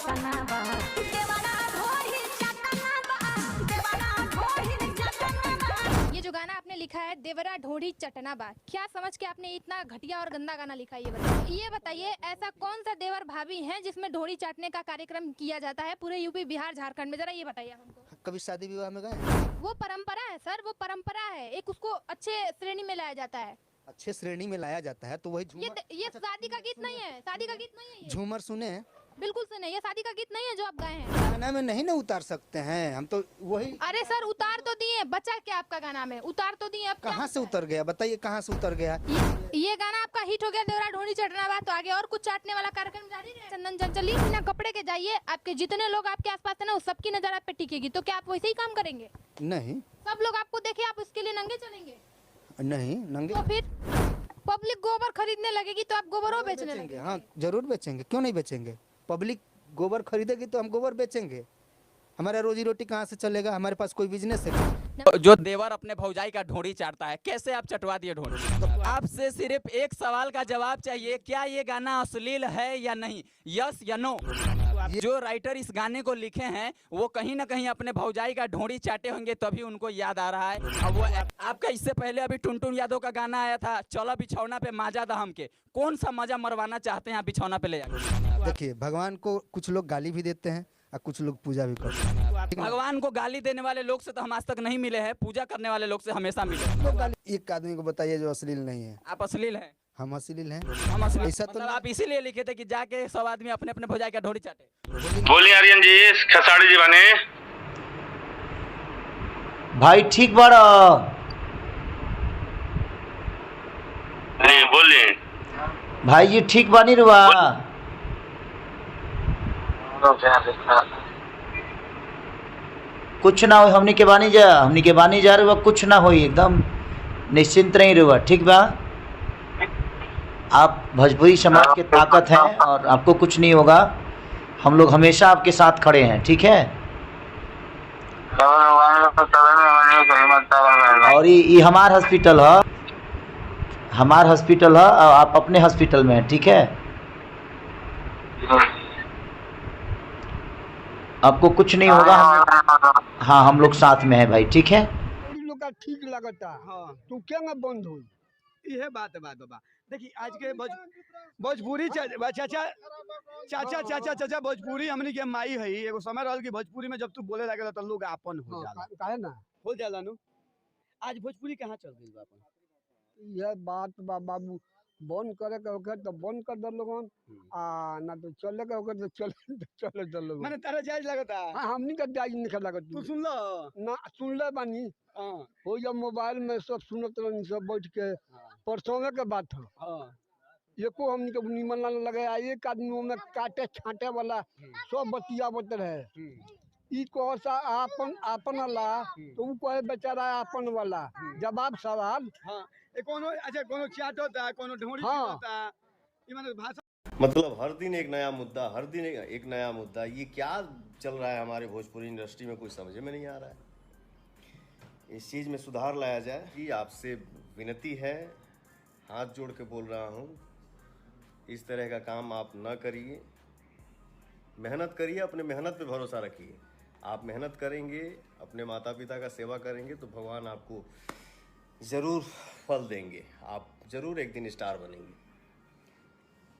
चटना बा देवरा ढोरी चटना बा देवरा ढोरी चटना बा। ये जो गाना आपने लिखा है देवरा ढोढ़ी चटना बा, क्या समझ के आपने इतना घटिया और गंदा गाना लिखा है ये बताइए ऐसा कौन सा देवर भाभी है जिसमें ढोढ़ी चाटने का कार्यक्रम किया जाता है पूरे यूपी बिहार झारखंड में, जरा ये बताइए हमको। कभी शादी विवाह में गए? वो परंपरा है सर, वो परंपरा है, एक उसको अच्छे श्रेणी में लाया जाता है। अच्छे श्रेणी में लाया जाता है तो वही झूमर। ये शादी का गीत नहीं है, शादी का गीत नहीं है ये। झूमर सुने हैं? बिल्कुल सुने, ये शादी का गीत नहीं है जो आप गाए हैं। गाना में नहीं ना उतार सकते हैं हम तो वही। अरे सर उतार तो दिए, बचा क्या आपका गाना में, उतार तो दिए। अब कहाँ से उतर गया बताइए, कहाँ से उतर गया? ये गाना आपका हिट हो गया देवरा ढोढ़ी चटना बा, तो आगे और कुछ चाटने वाला कार्यक्रम जारी रहे। चंदन चंचली बिना कपड़े के जाइए, आपके जितने लोग आपके आसपास है ना उस सबकी नजर आप पे टिकेगी, तो क्या आप वैसे ही काम करेंगे? नहीं सब लोग आपको देखे आप उसके लिए नंगे चलेंगे? नहीं नंगे। तो फिर पब्लिक गोबर खरीदने लगेगी तो आप गोबरों बेचने बेचेंगे, लगेंगे? हाँ जरूर बेचेंगे, क्यों नहीं बेचेंगे। पब्लिक गोबर खरीदेगी तो हम गोबर बेचेंगे। हमारा रोजी रोटी कहाँ से चलेगा, हमारे पास कोई बिजनेस है? जो देवर अपने भौजाई का ढोड़ी चाटता है, कैसे आप चटवा दिए ढोड़ी? आपसे सिर्फ एक सवाल का जवाब चाहिए, क्या ये गाना अश्लील है या नहीं, यस या नो? जो राइटर इस गाने को लिखे हैं वो कहीं ना कहीं अपने भौजाई का ढोड़ी चाटे होंगे तभी उनको याद आ रहा है। अब वो आपका इससे पहले अभी टुनटुन यादव का गाना आया था, चलो बिछौना पे माजा दा हमके, कौन सा मजा मरवाना चाहते हैं आप बिछौना पे ले जाकर? देखिए भगवान को कुछ लोग गाली भी देते हैं और कुछ लोग पूजा भी करते हैं। भगवान को गाली देने वाले लोग से तो हम आज तक नहीं मिले हैं, पूजा करने वाले लोग से हमेशा मिले। एक आदमी को बताइए जो अश्लील नहीं है। आप अश्लील हैं? हम अश्लील हैं? हम अश्लील ऐसा तो मतलब आप इसीलिए लिखे थे कि जाके सब आदमी अपने अपने भौजाई का ढोड़ी चाटे? बोलिए आर्यन जी, खेसारी जी बने भाई ठीक बाड़ा जी, बोलिए भाई जी ठीक बानी रुआ? कुछ ना हो, हमनी के बानी जा रुआ, कुछ ना हो, एकदम निश्चिंत रही रुआ, ठीक बा? आप भोजपुरी समाज के ताकत हैं और आपको कुछ नहीं होगा, हम लोग हमेशा आपके साथ खड़े हैं, ठीक है? और ये हमार हॉस्पिटल है, और आप अपने हॉस्पिटल में हैं, ठीक है? आपको कुछ नहीं होगा, हाँ हम लोग साथ में हैं भाई, ठीक है? लोग का ठीक लगता है, हाँ तू क्या ना बंद हो, यह बात है बाबा। देखिए आज के भोजपुरी चाचा भोजपुरी हमनी के माई है, एगो समय रहल कि भोजपुरी में जब तू बोले लगे तो लोग आपन हो जाला, काहे ना हो जाला नु। आज भोजपुरी कहाँ चल गई बा अपन? यह बात बाबू बंद करे के होके तो बंद कर दे लोगन, आ ना तो चले के होके तो चले दे लोगन। माने तारा जायज लगता? हां हमनी का जायज नहीं लगत। तू सुन लो ना? सुन ले बानी, हां हो जब मोबाइल में सब सुनत रहनी सब बैठ के, परसों के बात है। हां एको हमनी के निमन ना लगे, एक आदमी में काटे छांटे वाला सब बतियावत रहे। ई कोसा आपन वाला तो ऊ कहे बेचारा आपन वाला, जवाब सवाल। हां कोनो अच्छा कोनो चाट होता है, कोनो ढोड़ी होता है, ई माने भाषा मतलब हर दिन एक नया मुद्दा, हर दिन एक नया मुद्दा, ये क्या चल रहा है हमारे भोजपुरी इंडस्ट्री में, कुछ समझ में नहीं आ रहा है। इस चीज़ में सुधार लाया जाए कि आपसे विनती है, हाथ जोड़ के बोल रहा हूँ, इस तरह का काम आप न करिए, मेहनत करिए, अपने मेहनत पे भरोसा रखिए। आप मेहनत करेंगे, अपने माता पिता का सेवा करेंगे तो भगवान आपको ज़रूर फल देंगे, आप ज़रूर एक दिन स्टार बनेंगे।